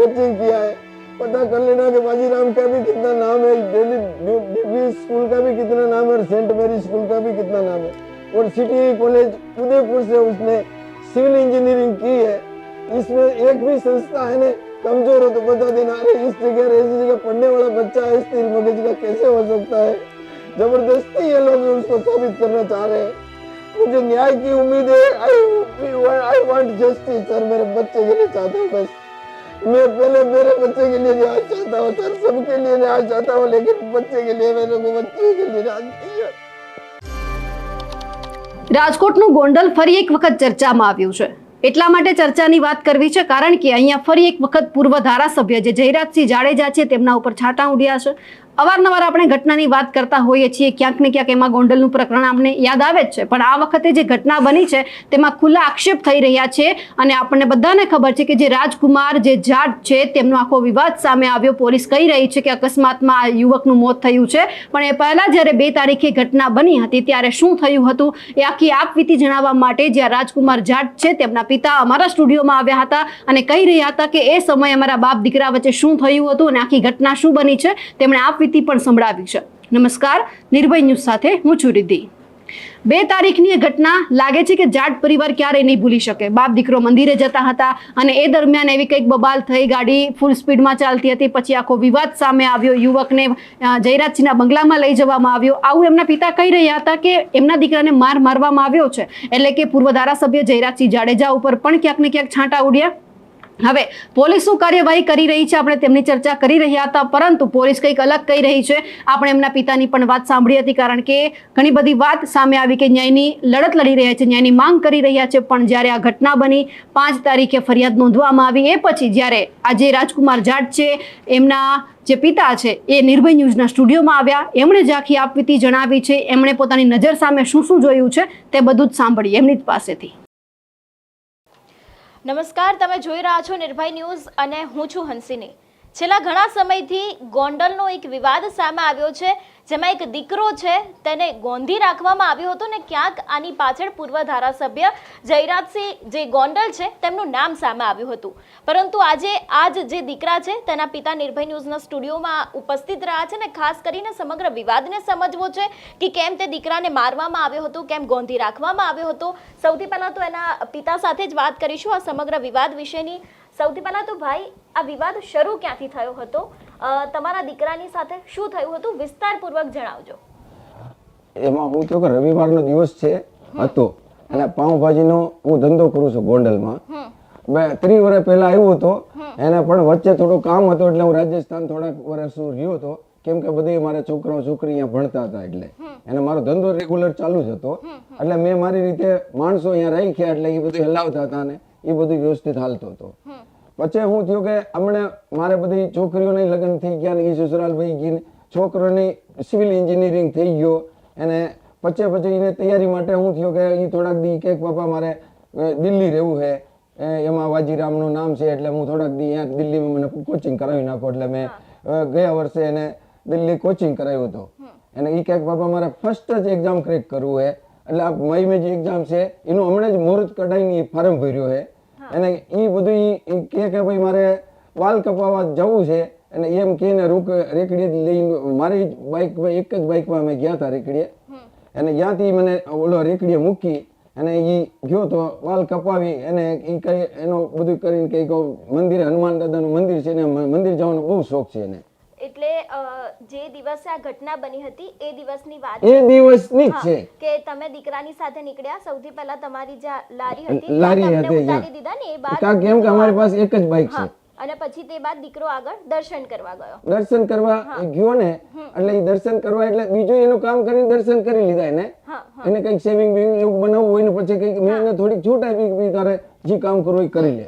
Coaching किया है, पता कर लेना कि बाजीराम का भी कितना नाम है, दिल्ली स्कूल का भी कितना नाम है और सेंट मेरी स्कूल का भी कितना नाम है। और सिटी कॉलेज उदयपुर से उसने सिविल इंजीनियरिंग की है। इसमें एक भी संस्था है ना कमजोर हो तो बता देना, अरे इस जगह ऐसी जगह पढ़ने वाला बच्चा इस स्थिर मगज का कैसे हो सकता है। जबरदस्ती ये लोग उसको साबित करना चाह रहे हैं। मुझे न्याय की उम्मीद है। आई वांट जस्टिस सर, मेरे बच्चे के लिए चाहता हूँ बस। मैं पहले मेरे बच्चे के लिए न्याय चाहता हूँ सर, सबके लिए न्याय चाहता हूँ, लेकिन बच्चे के लिए मेरे को बच्चे के लिए न्याय चाहिए। રાજકોટનું ગોંડલ ફરી એક વખત ચર્ચામાં આવ્યું છે। એટલા માટે ચર્ચાની વાત કરવી છે કારણ કે અહીંયા ફરી એક વખત પૂર્વ ધારાસભ્ય જે જયરાજસિંહ જાડેજા છે તેમના ઉપર છાંટા ઉડ્યા છે। અવારનવાર આપણે ઘટનાની વાત કરતા હોઈએ છીએ, ક્યાંક ને ક્યાંક એમાં ગોંડલનું પ્રકરણ આપણે યાદ આવે જ છે, પણ આ વખતે જે ઘટના બની છે તેમાં ખુલ્લા આક્ષેપ થઈ રહ્યા છે અને આપણને બધાને ખબર છે કે જે રાજકુમાર જે જાટ છે તેમનો આખો વિવાદ સામે આવ્યો। પોલીસ કહી રહી છે કે અકસ્માતમાં આ યુવકનું મોત થયું છે, પણ એ પહેલા જ્યારે 2 તારીખે ઘટના બની હતી ત્યારે શું થયું હતું એ આખી આપવીતી જણાવવા માટે જ્યાં રાજકુમાર જાટ છે તેમના પિતા અમારા સ્ટુડિયોમાં આવ્યા હતા અને કહી રહ્યા હતા કે એ સમયે અમારા બાપ દીકરા વચ્ચે શું થયું હતું અને આખી ઘટના શું બની છે તેમણે આપવીતી પણ સંભળાવી છે। નમસ્કાર, નિર્ભય ન્યૂઝ સાથે હું છું રિદ્ધિ। 2 તારીખની એ ઘટના લાગે છે કે જાટ પરિવાર ક્યારેય નહીં ભૂલી શકે। બાપ દીકરો મંદિરે જતા હતા અને એ દરમિયાન એવી કંઈક બબાલ થઈ, ગાડી ફૂલ સ્પીડમાં ચાલતી હતી, પછી આખો વિવાદ સામે આવ્યો, યુવકને જયરાજસિંહના બંગલામાં લઈ જવામાં આવ્યો। આવું એમના પિતા કહી રહ્યા હતા કે એમના દીકરાને મારવામાં આવ્યો છે, એટલે કે પૂર્વ ધારાસભ્ય જયરાજસિંહ જાડેજા ઉપર પણ ક્યાંક ને ક્યાંક છાંટા ઉડ્યા। હવે પોલીસ શું કાર્યવાહી કરી રહી છે આપણે તેમની ચર્ચા કરી રહ્યા હતા, પરંતુ પોલીસ કંઈક અલગ કહી રહી છે। આપણે એમના પિતાની પણ વાત સાંભળી હતી, કારણ કે ઘણી બધી વાત સામે આવી કે ન્યાયની લડત લડી રહ્યા છે, ન્યાયની માંગ કરી રહ્યા છે, પણ જ્યારે આ ઘટના બની 5 તારીખે ફરિયાદ નોંધવામાં આવી એ પછી જ્યારે આજે રાજકુમાર જાટ છે એમના જે પિતા છે એ નિર્ભય ન્યૂઝના સ્ટુડિયોમાં આવ્યા, એમણે જ આખી આપવીતી જણાવી છે, એમણે પોતાની નજર સામે શું શું જોયું છે તે બધું જ સાંભળીએ એમની જ પાસેથી। નમસ્કાર, તમે જોઈ રહ્યા છો નિર્ભય ન્યૂઝ અને હું છું હંસિની। છેલ્લા ઘણા સમયથી ગોંડલનો એક વિવાદ સામે આવ્યો છે, જેમાં એક દીકરો છે તેને ગોંધી રાખવામાં આવ્યો હતો ને ક્યાંક આની પાછળ પૂર્વ ધારાસભ્ય જયરાજસિંહ જે ગોંડલ છે તેમનું નામ સામે આવ્યું હતું। પરંતુ આજે આજ જે દીકરા છે તેના પિતા નિર્ભય ન્યૂઝના સ્ટુડિયોમાં ઉપસ્થિત રહ્યા છે ને ખાસ કરીને સમગ્ર વિવાદને સમજવો છે કે કેમ તે દીકરાને મારવામાં આવ્યો હતો, કેમ ગોંધી રાખવામાં આવ્યો હતો। સૌથી પહેલા તો એના પિતા સાથે જ વાત કરીશું આ સમગ્ર વિવાદ વિશેની। સૌથી પહેલા તો ભાઈ, આ વિવાદ શરૂ ક્યાંથી થયો હતો, તમારા દીકરાની સાથે શું થયું હતું વિસ્તારપૂર્વક જણાવજો। એમાં હું તો કે રવિવારનો દિવસ છે હતો અને પાઉંભાજીનો હું ધંધો કરું છું ગોંડલમાં। 30 વર્ષ પહેલા આવ્યો હતો, એને પણ વચ્ચે થોડું કામ હતું એટલે હું રાજસ્થાન થોડાક વર્ષ રહ્યો હતો, કેમ કે બધી મારા છોકરાઓ છોકરી અહીંયા ભણતા હતા એટલે એને મારો ધંધો રેગ્યુલર ચાલુ જ હતો। એટલે મેં મારી રીતે માણસો અહીંયા રાખ્યા એટલે એ બધું હલાવતા હતા ને એ બધું વ્યવસ્થિત હાલતો હતો। પછી હું થયું કે હમણાં મારે બધી છોકરીઓને લગ્ન થઈ ગયા ને એ સસુરાલ ભાઈ ગઈ, છોકરોની સિવિલ એન્જિનિયરિંગ થઈ ગયો અને પછી એને તૈયારી માટે હું થયો કે એ થોડાક દી કે પપ્પા મારે દિલ્હી રહેવું છે, એમાં વાજીરામનું નામ છે એટલે હું થોડાક દી અહીંયા દિલ્હીમાં મને કોચિંગ કરાવી નાખો। એટલે મેં ગયા વર્ષે એને દિલ્હી કોચિંગ કરાવ્યું હતું અને એ ક્યાંક બાપા મારે ફર્સ્ટ જ એક્ઝામ ક્રેક કરવું છે, એટલે આ મઈ જે એક્ઝામ છે એનું હમણાં જ મુહૂર્ત કઢાઈને ફોર્મ ભર્યો છે અને એ બધું કે ભાઈ મારે વાલ કપાવવા જવું છે અને એમ કહીને રેકડીએ લઈને મારી બાઇક એક જ બાઇકમાં અમે ગયા હતા રેકડીએ અને ત્યાંથી મને ઓલો રેકડીએ મૂકી અને એ ગયો તો વાલ કપાવી અને એ કઈ એનો બધું કરીને કઈ મંદિરે હનુમાન દાદાનું મંદિર છે ને મંદિર જવાનો બહુ શોખ છે એને। એટલે જે દિવસે આ ઘટના બની હતી એ દિવસની વાત એ દિવસની જ છે કે તમે દીકરાની સાથે નીકળ્યા, સૌથી પહેલા તમારી જે લારી હતી લારી તમને હતી ઉતારી દીધા ને એ બાદ કેમ કે અમારી પાસે એક જ બાઇક છે અને પછી તે બાદ દીકરો આગળ દર્શન કરવા ગયો। દર્શન કરવા ગયો ને એટલે એ દર્શન કરવા એટલે બીજું એનું કામ કરીને દર્શન કરી લીધા એને કઈક સેવિંગ એવું બનાવવું હોય ને પછી કઈક મેં એને થોડીક છૂટ આપી તારે જે કામ કરવું એ કરી લે।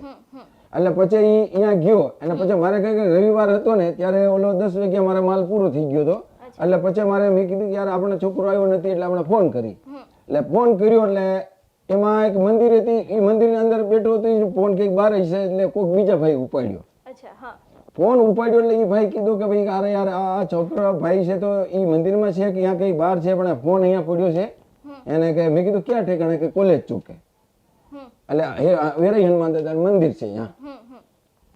એટલે પછી અહીંયા ગયો અને પછી મારે કઈ રવિવાર હતો ને ત્યારે ઓલો 10 વાગ્યા મારે માલ પૂરો થઈ ગયો હતો, એટલે પછી મારે મેં કીધું યાર આપણે છોકરો આવ્યો નથી એટલે આપણે ફોન કરી, એટલે ફોન કર્યો એટલે એમાં એક મંદિર હતી, એ મંદિરની અંદર બેઠો હતો, ફોન કઈક બહાર છે એટલે કોઈક બીજા ભાઈ ઉપાડ્યો। ફોન ઉપાડ્યો એટલે એ ભાઈ કીધું કે ભાઈ અરે યાર આ છોકરો ભાઈ છે તો એ મંદિરમાં છે કે અહીંયા કઈ બહાર છે પણ ફોન અહીંયા પડ્યો છે એને કે મેં કીધું ક્યાં ઠેકાણે કે કોલેજ ચોકે, એટલે વેરાઈ હનુમાન દાદાનું મંદિર છે અહીંયા।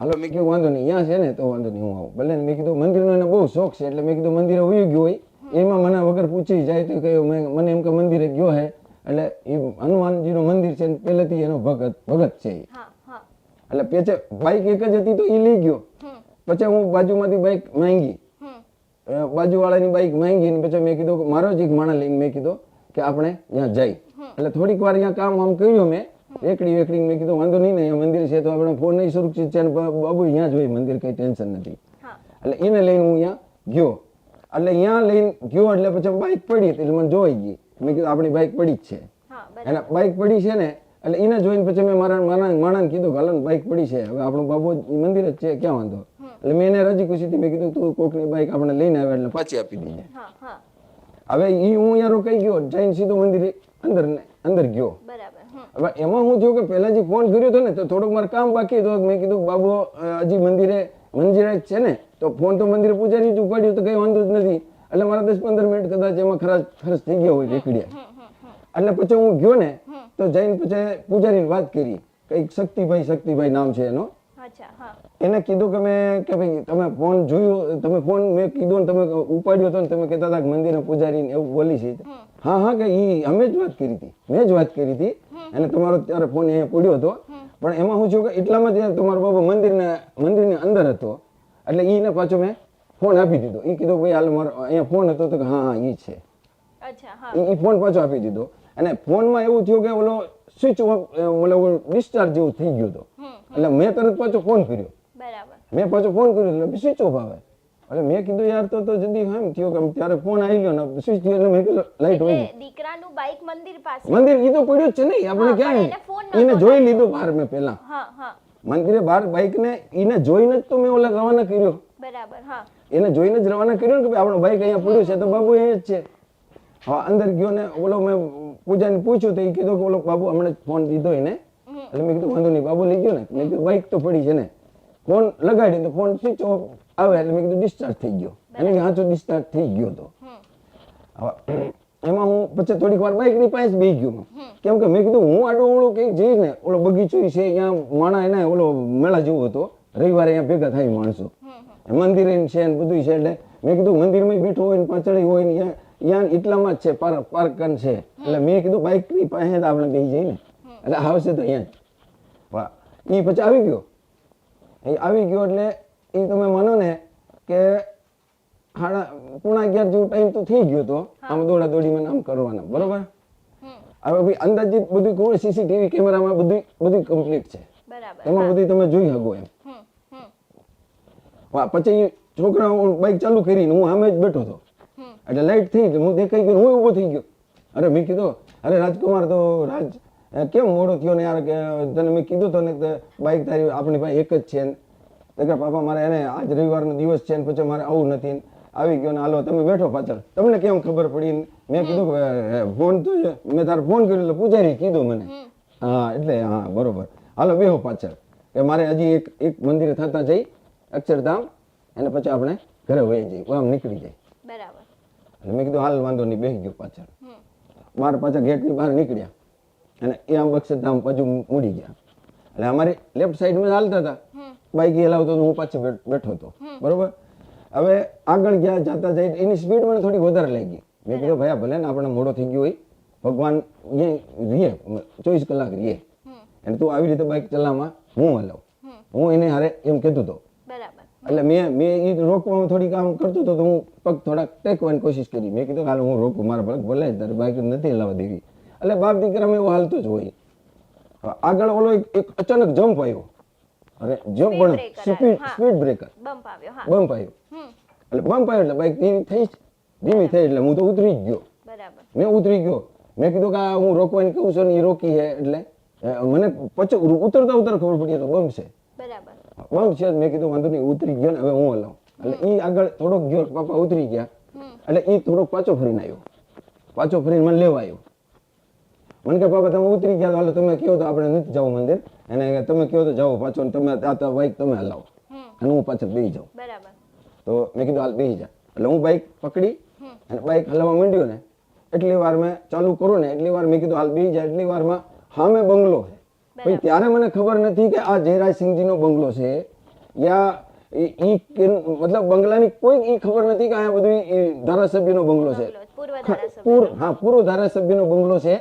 હાલો મેં કીધું વાંધો નહીં, અહીંયા છે ને તો વાંધો નહીં, હું આવું. ભલે ને મેં કીધું મંદિરનો એને બહુ શોખ છે, એટલે મેં કીધું મંદિરે વયું ગયો હોય એમાં મને વગર પૂછી જાય તો કહ્યું મને એમ કે મંદિરે ગયો હે, એટલે એ હનુમાનજીનું મંદિર છે ને પહેલેથી એનો ભગત છે એ. હા હા એટલે પેચે બાઈક એક જ હતી તો એ લઈ ગયો. પછી હું બાજુમાંથી બાઈક માંગી, બાજુવાળાની બાઈક માંગી ને પછી મેં કીધું કે મારો જ એક માણસ લઈને મેં કીધું કે આપણે ત્યાં જઈ. એટલે થોડીક વાર અહીંયા કામ આમ કર્યું મેં, રેકડી મેં કીધું વાંધો નહીં ને અહીંયા મંદિર છે તો આપણે ફોન નહીં સુરક્ષિત છે ને બાબુ અહીંયા જ હોય મંદિર, કઈ ટેન્શન નથી. એટલે એને લઈને હું અહીંયા ગયો. એટલે અહીંયા લઈને ગયો એટલે પછી બાઈક પડી એટલે મને જોઈ ગઈ. મેં કીધું આપણી બાઈક પડી જ છે. એટલે બાઈક પડી છે ને એટલે એને જોઈને પછી મેં મારા માણાને કીધું હાલો ને બાઈક પડી છે, હવે આપણું બાબુ મંદિર જ છે, ક્યાં વાંધો. એટલે મેં એને રજી ખુશીથી મેં કીધું તું કોકની બાઈક આપણે લઈને આવે એટલે પાછી આપી દીધી. હવે એ હું અહીંયા રોકાઈ ગયો, જઈને સીધો મંદિરે અંદર ગયો. હવે એમાં હું થયું કે પહેલા જે ફોન કર્યો હતો ને તો થોડુંક મારે કામ બાકી હતું. મેં કીધું બાબુ હજી મંદિરે જ છે ને તો ફોન તો મંદિરે પૂજારી જ ઉપાડ્યું તો કઈ વાંધો જ નથી. એટલે મારા 10-15 મિનિટ કદાચ એમાં ખર્ચ થઈ ગયા હોય રેકડીયા. એટલે પછી હું ગયો ને તો જઈને પછી પૂજારીને વાત કરી, કઈક શક્તિભાઈ નામ છે એનો. એને કીધું કે ભાઈ તમે ફોન જોયું, તમે ફોન મેં કીધું ને તમે ઉપાડ્યો હતો ને તમે કહેતા હતા કે મંદિરના પૂજારી એવું બોલી છે. હા કે એ અમે જ વાત કરી હતી, મેં જ વાત કરી હતી અને તમારો ત્યારે ફોન અહીંયા પડ્યો હતો. પણ એમાં હું છું કે એટલામાં જ તમારો બાબા મંદિરની અંદર હતો. એટલે એને પાછો મેં ફોન આપી દીધો. એ કીધું ભાઈ હાલ મારો અહીંયા ફોન હતો તો કે હા એ છે. એ ફોન પાછો આપી દીધો. અને ફોનમાં એવું થયું કે ઓલો સ્વિચ ઓફ ડિસ્ચાર્જ જેવું થઈ ગયું હતું. એટલે મેં તરત પાછો ફોન કર્યો. એટલે સ્વિચ ઓફ આવે. એટલે મેં કીધું યાર તો જલ્દી એમ થયો કે ત્યારે ફોન આવી ગયો ને સ્વિચ થયો. એટલે મેં કીધું લાઈટ હોય દીકરાનું બાઈક મંદિર એ તો પડ્યું જ છે નહીં, આપણે ક્યાં એને જોઈ લીધું બહાર. મેં પેલા મંદિરે બહાર બાઈક ને એને જોઈને જ તો મેં ઓલા રવાના કર્યો. એને જોઈને જ રવાના કર્યો ને કે આપણો બાઈક અહીંયા પડ્યું છે તો બાબુ એ જ છે. હવે અંદર ગયો ને ઓલો મેં પૂજાને પૂછ્યું તો એ કીધું કે ઓલો બાબુ હમણાં ફોન દીધો એને. એટલે મેં કીધું વાંધો નહીં, બાબુ લઈ ગયો ને. મેં કીધું બાઈક તો પડી છે ને. ફોન લગાડી તો ફોન સ્વિચ ઓફ આવે એટલે મેં કીધું ડિસ્ચાર્જ થઈ ગયો. એટલે કે સાચો ડિસ્ચાર્જ થઈ ગયો તો. એમાં હું પછી થોડીક વાર બાઈક ની પાસે બેસી ગયો. કેમ કે મેં કીધું હું આડો ઓળો કઈક જઈ ને ઓલો બગીચો છે ત્યાં માણા એને ઓલો મેળા જેવો હતો, રવિવારે અહીંયા ભેગા થાય માણસો, મંદિરે છે ને બધું છે. એટલે મેં કીધું મંદિરમાં બેઠો હોય ને પાછળ હોય ને ત્યાં એટલામાં જ છે પાર્કન છે. એટલે મેં કીધું બાઈક ની પાસે આપણે બેસી જઈએ ને એટલે આવશે તો અહીંયા જ. એ પછી આવી ગયો એટલે એ તમે માનો ને કે 11:30 જેવો ટાઈમ તો થઈ ગયો તો આમ દોડા દોડીમાં આમ કરવાના, બરોબર. હવે ભાઈ અંદાજિત બધું કોણ સીસીટીવી કેમેરામાં બધું કમ્પ્લીટ છે, એમાં બધું તમે જોઈ શકો એમ. પછી છોકરા બાઈક ચાલુ કરીને હું સામે જ બેઠો હતો. એટલે લાઈટ થઈ હું દેખાઈ ગયો, હું ઉભો થઈ ગયો. અરે મેં કીધું અરે રાજકુમાર તો કેમ મોડો થયો ને યાર, કે તને મેં કીધું તો ને બાઈક તારી આપણી પાસે એક જ છે ને. તો કે પાપા મારે એને આજ રવિવારનો દિવસ છે ને પછી મારે આવું નથી, આવી ગયો ને હાલો તમે બેઠો પાછળ, તમને કેમ ખબર પડી. મેં કીધું કે ફોન તો મેં તારો ફોન કર્યો એટલે પૂજારી કીધું મને. હા એટલે હા બરોબર, હાલો બેહો પાછળ, કે મારે હજી એક મંદિરે થતા જઈ અક્ષરધામ અને પછી આપણે ઘરે વહી જઈએ, આમ નીકળી જાય. એટલે મેં કીધું હાલ વાંધો નહીં, બેસી ગયો પાછળ. મારા પાછા ગેટની બહાર નીકળ્યા અને એ આમ અક્ષરધામ પાછું મૂડી ગયા. એટલે અમારી લેફ્ટ સાઈડમાં હાલતા હતા, બાઈક એ લાવતો હું પાછળ બેઠો હતો, બરોબર. હવે આગળ ગયા જતા જાય એની સ્પીડ મને થોડી વધારે લાગી. મેં કીધું ભાઈ ભલે ને આપણે મોડો થઈ ગયો હોય, ભગવાન રીએ 24 કલાક રીએ, અને તું આવી રીતે બાઈક ચલાવવામાં હું હલાવ, હું એને હારે એમ કહેતો હતો. એટલે મેં એ રોકવામાં થોડી કામ કરતો હતો તો હું પગ થોડાક ટેકવાની કોશિશ કરી. મેં કીધું હાલ હું રોકું, મારા ભલે તારે બાઈક નથી હલાવવા દેવી. એટલે બાપ દીકરામાં એવો હાલતો જ હોય. આગળ ઓલો એક અચાનક જમ્પ આવ્યો, અરે જમ્પ પણ સ્પીડ બ્રેકર બમ્પ આવ્યો. એટલે બમ્પ આવ્યો એટલે બાઈક ધીમી થઈ એટલે હું તો ઉતરી જ ગયો. મેં ઉતરી ગયો, મેં કીધું કે હું રોકવાની કહું છું ને એ રોકી છે. એટલે મને પછી ઉતરતા ખબર પડી તો બમ્પ છે. મેં કીધું વાંધો નહીં, ઉતરી ગયો ને હવે હું હલાવું. એટલે એ આગળ થોડોક ગયો, પાપા ઉતરી ગયા. એટલે એ થોડોક પાછો ફરીને આવ્યો, પાછો ફરીને મને લેવા આવ્યો. મને કે પાપા તમે ઉતરી ગયા, હાલો તમે કહો તો આપણે નથી જવું મંદિર, અને તમે કહો તો જાઓ પાછો, તમે આ બાઈક તમે હલાવો અને હું પાછળ બેસી જાઉં. તો મેં કીધું હાલ બેસી જા. એટલે હું બાઈક પકડી અને બાઈક હલાવવા માંડ્યો ને એટલી વાર મેં ચાલુ કરું ને એટલી વાર મેં કીધું હાલ બેસી જાય. એટલી વારમાં સામે બંગલો છે. ભાઈ ત્યારે મને ખબર નથી કે આ જયરાજસિંહજીનો બંગલો છે. યા મતલબ બંગલાની કોઈ ઈ ખબર નથી કે આ બધું ઈ ધારાસભ્યનો બંગલો છે. પૂર્વ ધારાસભ્ય. પૂરો ધારાસભ્યનો બંગલો છે.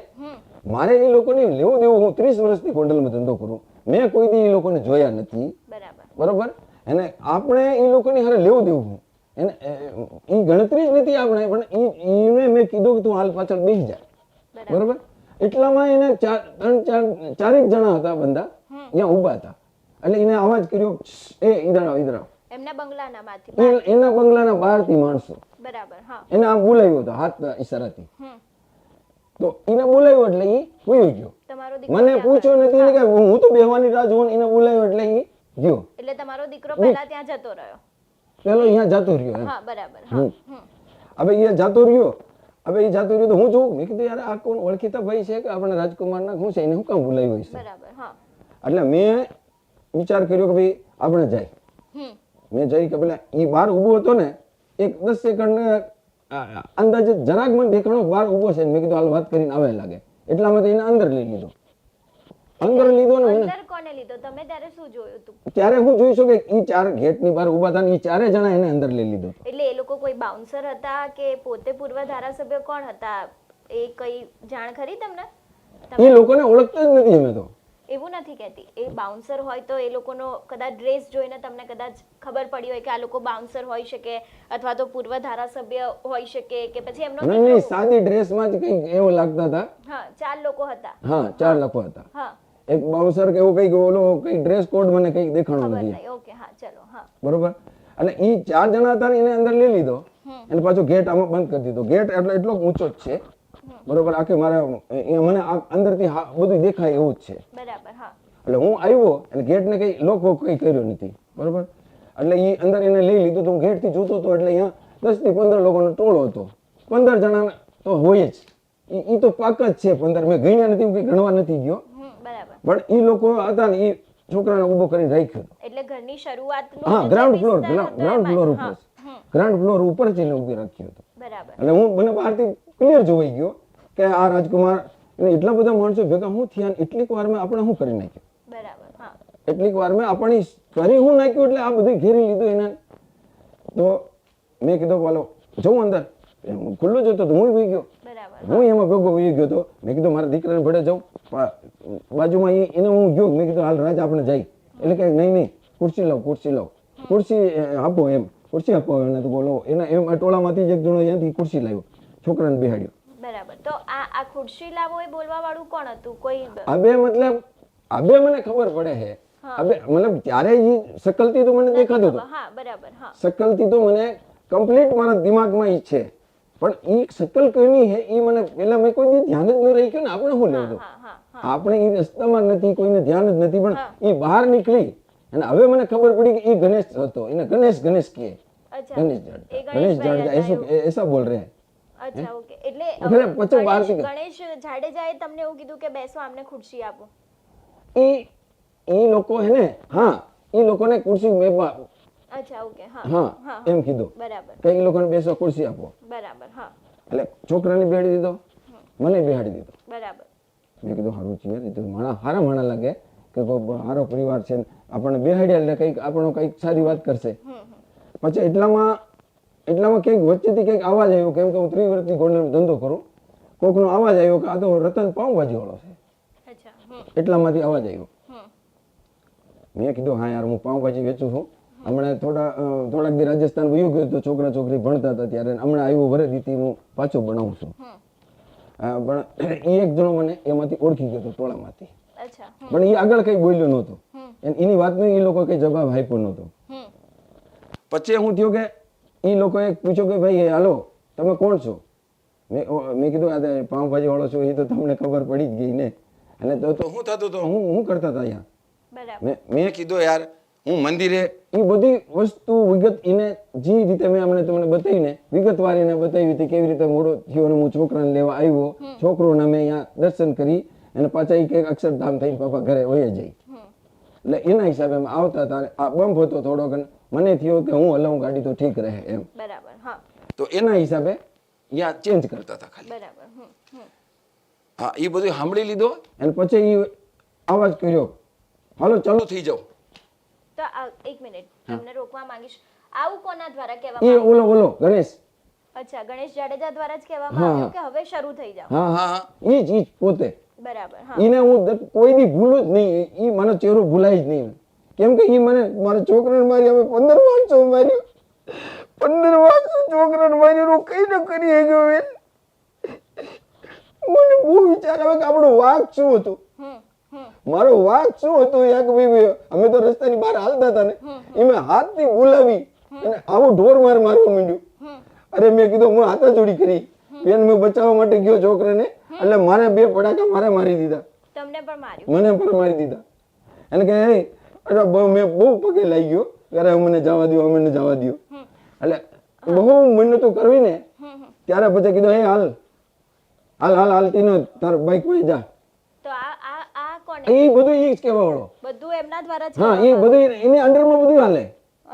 મારે એ લોકોને લેવું દેવું, હું 30 વર્ષથી ગોંડલમાં ધંધો કરું, મેં કોઈ દી એ લોકોને જોયા નથી. બરોબર. અને આપણે એ લોકોની હારે લેવું દેવું હું એને ઈ ગણતરી જ નથી આપણે, પણ ઈને મેં કીધું કે તું હાલ પાછળ બેસી જા. બરોબર. એટલામાં એને ચારેક જણા હતા બંદા ત્યાં ઊભા હતા, એટલે એને અવાજ કર્યો, એ ઈધર આવો, ઈધર આવો. એમના બંગલાનામાંથી એના બંગલાના બહારથી માણસો બરાબર. હા. એને આમ બોલાવ્યો હતો હાથના ઈશારાથી. તો એને બોલાવ્યો એટલે ઈ વયો ગયો. તમારો દીકરો મને પૂછ્યો નથી ને કે હું તો બેહવાની રાહ જોઉં, એને બોલાવ્યો એટલે ઈ ગયો. એટલે તમારો દીકરો પહેલા ત્યાં જતો રહ્યો. પેલો અહીંયા જતો રહ્યો એમ. હા બરાબર. હા. હવે એ જતો રહ્યો. હવે એ જતો રહ્યો તો હું જોઉં, મેં કીધું યાર આ કોણ ઓળખીતા ભાઈ છે કે આપણે રાજકુમારના શું છે, એને હું કામ બોલાવ્યો છે. બરાબર. હા. એટલે મેં વિચાર કર્યો કે ભાઈ આપણે જાય. મેં જઈ કે પેલા એ બહાર ઊભો હતો ને, એક 10 સેકન્ડ અંદાજે જરાક મને દેખાણો બહાર ઊભો છે. મેં કીધું હાલ વાત કરીને આવે લાગે, એટલામાં તો એને અંદર લઈ લીધો. અંદર લીધો ને મને. અંદર કોને લીધો? તમે ત્યારે શું જોયું હતું? ત્યારે હું જોઈ છું કે ઈ 4 ગેટની બહાર ઊભા હતા ને ઈ 4 જણા એને અંદર લઈ લીધો. એટલે એ લોકો કોઈ બાઉન્સર હતા કે પોતે પૂર્વ ધારાસભ્ય કોણ હતા એ કઈ જાણ ખરી તમને? એ લોકોને ઓળખતા જ નથી અમે તો. એવું નથી કહેતી, એ બાઉન્સર હોય તો એ લોકોનો કદાચ ડ્રેસ જોઈને તમને કદાચ ખબર પડી હોય કે આ લોકો બાઉન્સર હોઈ શકે અથવા તો પૂર્વ ધારાસભ્ય હોઈ શકે કે પછી એમનો નહીં, સાદી ડ્રેસમાં જ કંઈક એવો લાગતા હતા. હા 4 લોકો હતા. હા 4 લોકો હતા. હા. એક બાઉન્સર કે એવું કંઈક ઓલો કંઈક ડ્રેસ કોડ મને કંઈક દેખાણો નથી. ઓકે. હા ચલો. હા. બરોબર. અને ઈ 4 જણા હતા ને એને અંદર લઈ લીધો અને પાછો ગેટ આમાં બંધ કરી દીધો. ગેટ એટલે એટલો ઊંચો જ છે. બરોબર. આખે મારા મને અંદરથી બધું દેખાય એવું જ છે. બરાબર. હા. એટલે હું આવ્યો અને ગેટને કઈ લોકો કઈ કર્યો નથી. બરોબર. એટલે ઈ અંદર એને લઈ લીધું તો હું ગેટથી જોતો હતો, એટલે અહીંયા 10 થી 15 લોકોનો ટોળો હતો. 15 જણા તો હોય જ, ઈ તો પાક જ છે 15. મેં ગણ્યા નથી, હું કઈ ગણવા નથી ગયો. બરાબર. પણ ઈ લોકો હતા ને ઈ છોકરાને ઊભો કરીને રાખ્યો. એટલે ઘરની શરૂઆતનો હા ગ્રાઉન્ડ ફ્લોર ઉપર ગ્રાઉન્ડ ફ્લોર ઉપર જ એને ઊભી રાખ્યો હતો. બરાબર. એટલે હું મને બહારથી ક્લિયર જોઈ ગયો કે આ રાજકુમાર એટલા બધા માણસો ભેગા હું થયા, એટલીક વારમાં આપણે શું કરી નાખ્યું. બરાબર. હા. એટલીક વારમાં આપણી કરી હું નાખ્યું, એટલે આ બધું ઘેરી લીધું એને. તો મેં કીધું ચાલો જવું અંદર, ખુલ્લું જ હતો તો હું ગયો. બરાબર. હું એમાં ભેગો વહી ગયો તો મેં કીધું મારા દીકરાને ભેડે જાઉં. બાજુમાં એને હું ગયો, મેં કીધું હાલ રાજ આપણે જાય. એટલે કે નહીં ખુરશી લાવ, ખુરશી આપો, એમ ખુરશી આપો એને. તો બોલો એના એમ ટોળામાંથી જ એક જણો અહીંયાથી ખુરશી લાવ્યો, છોકરાને બેહાડ્યો. બરાબર. તો આ ખુરશી લાવો એ બોલવા વાળું કોણ હતું? કોઈ અબે મતલબ અબે મને ખબર પડે છે. અબે મતલબ ત્યારે ઈ શકલથી તો મને દેખાતો હતો. હા બરાબર. હા. શકલથી તો મને કમ્પ્લીટ મારા દિમાગમાં ઈ છે, પણ ઈ શકલ કોઈની છે ઈ મને પેલા મેં કોઈ દી ધ્યાન જ ન રહી ગયું ને. આપણે શું લેવું? આપણે ઈ રસ્તામાં નથી, કોઈને ધ્યાન જ નથી, પણ ઈ બહાર નીકળી અને હવે મને ખબર પડી કે ઈ ગણેશ હતો. એને ગણેશ કહે. ગણેશ જાડેજા એસા બોલ રહે. અચ્છા. ઓકે. એટલે પછી બહારથી ગણેશ જાડેજાએ તમને એવું કીધું કે બેસો, આમને ખુરશી આપો. ઈ લોકો હે ને, હા ઈ લોકોને ખુરશી મેપા. અચ્છા. ઓકે. હા એમ કીધું. બરાબર. કે ઈ લોકોને બેસો, ખુરશી આપો. બરાબર. હા. એટલે છોકરાને બેહાડી દીધો, મને બેહાડી દીધો. બરાબર. મેં કીધું સારું છે યાર, એ તો હારા માણા લાગે કે કોઈ સારો પરિવાર છે, આપણને બેહાડ્યા એટલે કંઈક આપણો કંઈક સારી વાત કરશે. પછી એટલામાં કંઈક વચ્ચેથી કંઈક અવાજ આવ્યો, કેમ કે હું 30 વર્ષથી ગોંડલમાં ધંધો કરું. કોકનો અવાજ આવ્યો કે આ તો રતન પાઉંભાજી વાળો છે. એટલામાંથી અવાજ આવ્યો. મેં કીધું હા યાર, હું પાઉંભાજી વેચું છું. હમણાં થોડાક દી રાજસ્થાન વયું ગયો તો છોકરા છોકરી ભણતા હતા ત્યારે, હમણાં આવ્યું વરેથી હું પાછો બનાવું છું. પણ એ એક જણો મને એમાંથી ઓળખી ગયો હતો ટોળામાંથી. પણ એ આગળ કઈ બોલ્યો નહોતો, એની વાતનો એ લોકો કઈ જવાબ આપ્યો નહોતો. પછી હું થયું કે એ લોકોએ પૂછ્યું કે ભાઈ હાલો તમે કોણ છો? મેં કીધું આ પાઉંભાજી વાળો છું. એ તો તમને ખબર પડી જ ગઈ ને. અને તો શું થતું તો હું કરતા હતા અહીંયા. મેં કીધું યાર હું મંદિરે એ બધી વસ્તુ વિગત એને જે રીતે મેં હમણાં તમને બતાવીને વિગતવાર એને બતાવી હતી, કેવી રીતે મોડો થયો અને હું છોકરાને લેવા આવ્યો. છોકરોને મેં અહીંયા દર્શન કરી અને પાછા એ કંઈક અક્ષરધામ થઈને પાપા ઘરે વહી જાય. એટલે એના હિસાબે અમે આવતા હતા. આ બંપ હતો થોડોક, મને થયો કે હું હલાવું ગાડી તો ઠીક રહે એમ. બરાબર. હા. તો એના હિસાબે અહીંયા ચેન્જ કરતા હતા ખાલી. બરાબર. હા એ બધું સાંભળી લીધો અને પછી એ અવાજ કર્યો હાલો ચાલો થઈ જાઓ. તો એક મિનિટ તમને રોકવા માંગીશ, આવું કોના દ્વારા એ કહેવામાં ઓલો ગણેશ. અચ્છા, ગણેશ જાડેજા દ્વારા જ કહેવામાં આવ્યું કે હવે શરૂ થઈ જાવ? હા ઈ જ પોતે. બરાબર. હા, ઈને હું કોઈ દી ભૂલું જ નહીં, ઈ મારો ચહેરો ભૂલાય જ નહીં. કેમ કે ઈ મને મારા છોકરાને મારી હવે 15 વર્ષો માર્યો, 15 વર્ષ છોકરાને માર્યો, કઈ ન કરી ગયો. મને બહુ વિચાર આવે કે આપણો વાંક શું હતું. મારો વાંક શું હતો યાર કે ભાઈ અમે તો રસ્તાની બહાર હાલતા હતા ને, એમાં હાથથી બોલાવી અને આવો ઢોર મારવા માંડ્યું. અરે મેં કીધું હું હાથાચોડી કરી, પેન મેં બચાવવા માટે ગયો છોકરાને, એટલે મારે 2 પડાકા મારે મારી દીધા. તમને પણ માર્યું? મને પણ મારી દીધા. એને કે અરે મેં બહુ પગે લાગી ગયો, અરે મને જવા દો, અમને જવા દો. એટલે બહુ મહેનતો કરવી ને ત્યારે પછી કીધું હે હાલ હાલ હાલ હાલતી ન તાર બાઈક માં જા. તો આ કોને? એ બધું ઈ જ કહેવા વાળો. બધું એમના દ્વારા જ? હા, એ બધું એની અંડરમાં બધું હાલે.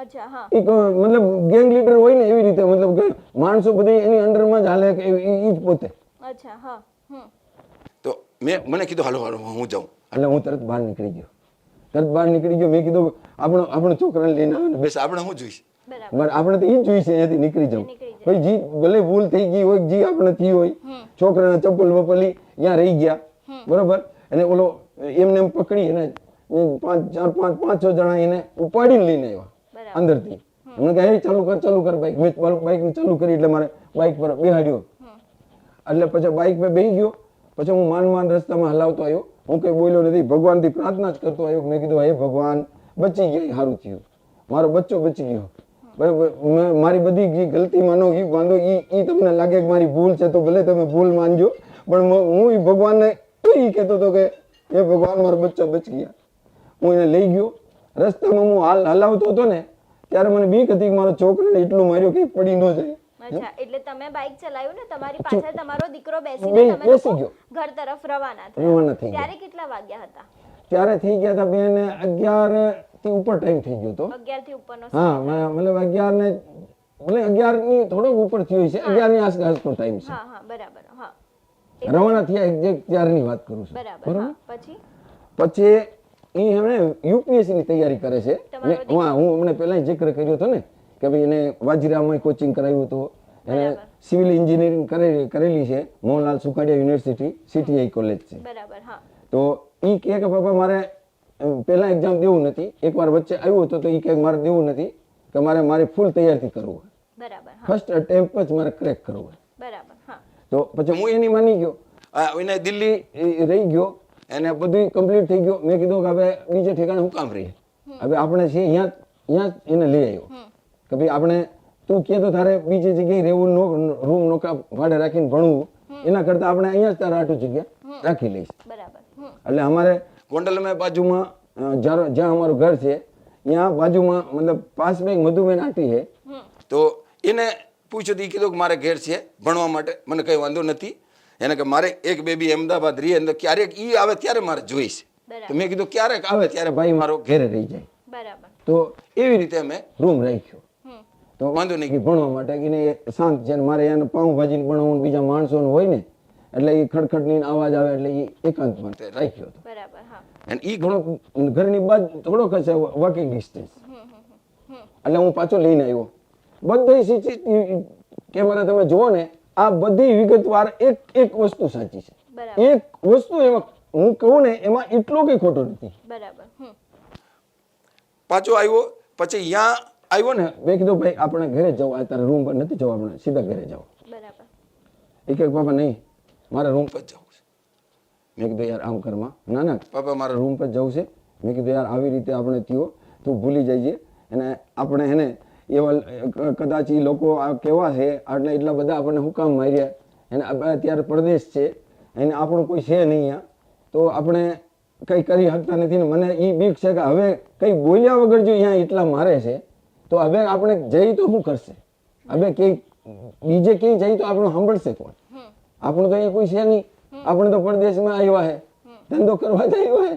અચ્છા. હા, એ મતલબ ગેંગ લીડર હોય ને એવી રીતે, મતલબ કે માણસો બધી એની અંડરમાં જ હાલે, ઈ જ પોતે. અચ્છા. હા. તો મને કીધું હાલો હાલો હું જાઉં. એટલે હું તરત બહાર નીકળી ગયો. મેં કીધું આપણો છોકરાને લઈને આવે ને બેસ આપણે શું જોઈશ. બરાબર. આપણે તો ઈ જ જોઈ છે, અહીંયાથી નીકળી જાવ. ભાઈ જી ભલે ભૂલ થઈ ગઈ હોય, જી આપણે થઈ હોય, છોકરાના ચપ્પલ વપલી ત્યાં રહી ગયા, બરોબર, અને ઓલો એમને એમ પકડી અને 5-6 જણા એને ઉપાડીને લઈને આવ્યા અંદરથી. એમને કહે ચાલુ કર બાઈક. મેં બાઈક ચાલુ કરી એટલે મારે બાઈક પર બેહાડ્યો. એટલે પછી બાઈક પર બેસી ગયો. પછી હું માન રસ્તામાં હલાવતો આવ્યો, હું કઈ બોલ્યો નથી, ભગવાનથી પ્રાર્થના જ કરતો આવ્યો. મેં કીધું હે ભગવાન, બચી ગયા, સારું થયું, મારો બચ્ચો બચી ગયો. બરાબર, મારી બધી જે ગલતી માનો એ વાંધો, એ તમને લાગે કે મારી ભૂલ છે તો ભલે તમે ભૂલ માનજો, પણ હું એ ભગવાનને એ કહેતો હતો કે એ ભગવાન મારો બચ્ચો બચી ગયા. હું એને લઈ ગયો. રસ્તામાં હું હલાવતો હતો ને ત્યારે મને બીક હતી કે મારો છોકરાને એટલું માર્યો કે પડી ન જાય. અચ્છા, એટલે તમે બાઇક ચલાવ્યું ને, તમારી પાછળ તમારો દીકરો બેસીને તમે બેસી લોકો ગયો. ઘર તરફ રવાના રવાના થયા. થઈ ગયા. ત્યારે કેટલા વાગ્યા હતા? ત્યારે થઈ ગયા હતા બેન 11 થી ઉપર ટાઈમ થઈ ગયો હતો. 11 થી ઉપરનો? હા, મતલબ 11 ને ભલે 11 ની થોડોક ઉપર થયો છે, 11 ની આસપાસનો ટાઈમ છે. હા, બરાબર. હા, રવાના થયા એક્ઝેક્ટ ત્યારની વાત કરું છું. બરાબર. હા, પછી એ એમણે યુપીએસસી ની તૈયારી કરે છે. હું અમને પહેલા જિક્ર કર્યો હતો ને કે ભાઈ એને વાજીરામાં કોચિંગ કરાવ્યું હતું. એને સિવિલ એન્જિનિયરિંગ કરેલી છે, મોહનલાલ સુખાડિયા યુનિવર્સિટી, CTI કોલેજ છે. બરાબર. હા, તો એ કહે કે પપ્પા મારે પહેલા એક્ઝામ દેવું નથી, એકવાર વચ્ચે આવ્યું હતું તો એ કહે મારે દેવું નથી, કે મારે ફૂલ તૈયારી કરવું, બરાબર. ફર્સ્ટ અટેમ્પ જ મારે ક્રેક કરવું. બરાબર. હા, તો પછી હું એની માની ગયો. એને દિલ્હી રહી ગયો, એને બધું કમ્પ્લીટ થઈ ગયો. મેં કીધું કે હવે બીજે ઠેકાણે હું કામ રહીએ, હવે આપણે છે અહીંયા એને લઈ આવ્યો કે ભાઈ આપણે તું કે તો તારે બીજી જગ્યાએ રહેવું, રૂમ નોકા ભાડે રાખીને ભણવું, એના કરતા આપણે અહીંયા જ તારે આટલું જગ્યા રાખી લઈશ. બરાબર. એટલે અમારે ગોંડલમાં બાજુમાં જ્યાં અમારું ઘર છે ત્યાં બાજુમાં મતલબ પાસ બેંક મધુબેન આંટી છે. તો એને પૂછ્યું તો કીધું કે મારે ઘેર છે ભણવા માટે, મને કઈ વાંધો નથી. એને કે મારે એક બેબી અમદાવાદ રહી, અને ક્યારેક ઈ આવે ત્યારે મારે જોઈશ. તો મેં કીધું ક્યારેક આવે ત્યારે ભાઈ મારો ઘેરે રહી જાય. બરાબર. તો એવી રીતે અમે રૂમ રાખ્યો. તો વાંધો નહીં. ભણવા માટે એને શાંત છે, મારે એને પાઉંભાજી ભણાવવાનું બીજા માણસો હોય ને એટલે એ ખડખડની અવાજ આવે એટલે એ એકાંત માટે રાખ્યો હતો. બરાબર. હા, અને એ ઘણો ઘરની બાજુ થોડોક હશે વોકિંગ ડિસ્ટન્સ. એટલે હું પાછો લઈને આવ્યો. બધી કેમેરા તમે જુઓ ને, આ બધી વિગતવાર એક વસ્તુ સાચી છે. બરાબર. એક વસ્તુ એમાં હું કહું ને એમાં એટલો કઈ ખોટો નથી. બરાબર. પાછો આવ્યો, પછી અહીંયા આવ્યો ને, મેં કીધું ભાઈ આપણે ઘરે જવું, અત્યારે રૂમ પર નથી જવું, આપણે સીધા ઘરે જાવ. બરાબર. એ કે પાપા નહીં મારે રૂમ પર જવું છે. મેં કીધું યાર આમ કરમાં, ના પાપા મારે રૂમ પર જવું છે. મેં કીધું યાર આવી રીતે આપણે થયો, તું ભૂલી જાય અને આપણે એને એવા કદાચ એ લોકો આ કેવા છે, આટલા એટલા બધા આપણને હું કામ માર્યા, એને અત્યારે પ્રદેશ છે, એને આપણું કોઈ છે નહીં અહીંયા, તો આપણે કંઈ કરી શકતા નથી. ને મને એ બીક છે કે હવે કંઈ બોલ્યા વગર જો અહીંયા એટલા મારે છે તો હવે આપણે જઈ તો શું કરશે, હવે ક્યાંય બીજે ક્યાંય જઈ તો આપણું સાંભળશે કોણ? આપણું તો અહીંયા કોઈ છે નહીં, આપણે તો પરદેશમાં આવ્યા છે, ધંધો કરવા જ આવ્યા